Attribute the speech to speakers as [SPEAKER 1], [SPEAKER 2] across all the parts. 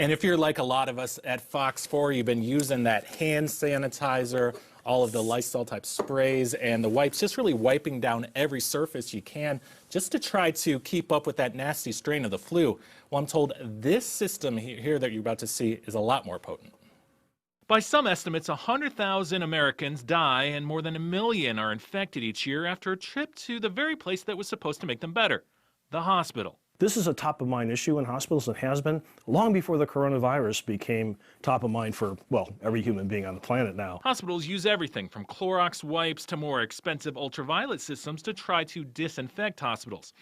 [SPEAKER 1] And if you're like a lot of us at Fox 4, you've been using that hand sanitizer, all of the Lysol type sprays and the wipes, just really wiping down every surface you can just to try to keep up with that nasty strain of the flu. Well, I'm told this system here that you're about to see is a lot more potent.
[SPEAKER 2] By some estimates, 100,000 Americans die and more than 1 million are infected each year after a trip to the very place that was supposed to make them better, the hospital.
[SPEAKER 3] This is a top-of-mind issue in hospitals and has been long before the coronavirus became top of mind for, well, every human being on the planet now.
[SPEAKER 2] Hospitals use everything from Clorox wipes to more expensive ultraviolet systems to try to disinfect hospitals.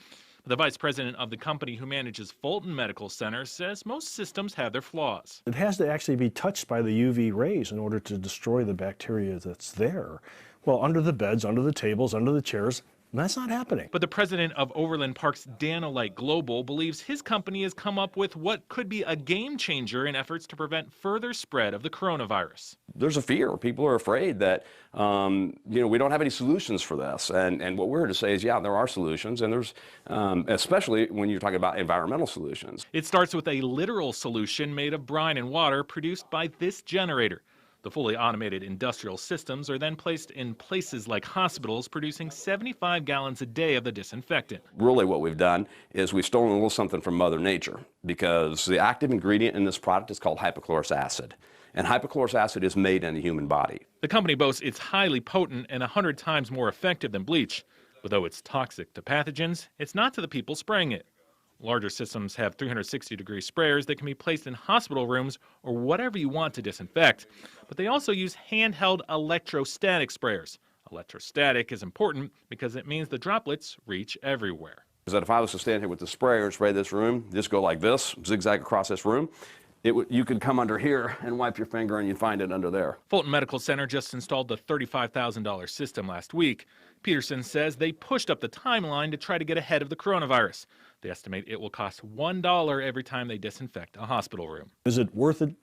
[SPEAKER 2] The vice president of the company who manages Fulton Medical Center says most systems have their flaws.
[SPEAKER 3] It has to actually be touched by the UV rays in order to destroy the bacteria that's there. Well, under the beds, under the tables, under the chairs, that's not happening.
[SPEAKER 2] But the president of Overland Park's Danolyte Global believes his company has come up with what could be a game changer in efforts to prevent further spread of the coronavirus.
[SPEAKER 4] There's a fear. People are afraid that, we don't have any solutions for this. And what we're here to say is, yeah, there are solutions, and there's, especially when you're talking about environmental solutions.
[SPEAKER 2] It starts with a literal solution made of brine and water produced by this generator. The fully automated industrial systems are then placed in places like hospitals, producing 75 gallons a day of the disinfectant.
[SPEAKER 4] Really what we've done is we've stolen a little something from Mother Nature, because the active ingredient in this product is called hypochlorous acid. And hypochlorous acid is made in the human body.
[SPEAKER 2] The company boasts it's highly potent and 100 times more effective than bleach. But though it's toxic to pathogens, it's not to the people spraying it. Larger systems have 360-degree sprayers that can be placed in hospital rooms or whatever you want to disinfect. But they also use handheld electrostatic sprayers. Electrostatic is important because it means the droplets reach everywhere.
[SPEAKER 4] Is that if I was to stand here with the sprayer and spray this room, just go like this, zigzag across this room, you could come under here and wipe your finger and you'd find it under there.
[SPEAKER 2] Fulton Medical Center just installed the $35,000 system last week. Peterson says they pushed up the timeline to try to get ahead of the coronavirus. They estimate it will cost $1 every time they disinfect a hospital room.
[SPEAKER 3] Is it worth it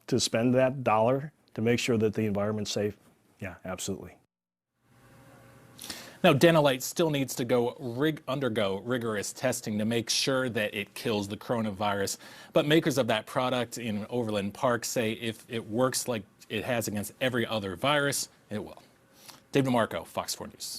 [SPEAKER 3] to spend that dollar to make sure that the environment's safe? Yeah, absolutely.
[SPEAKER 1] Now, Danolyte still needs to undergo rigorous testing to make sure that it kills the coronavirus. But makers of that product in Overland Park say if it works like it has against every other virus, it will. Dave DeMarco, Fox 4 News.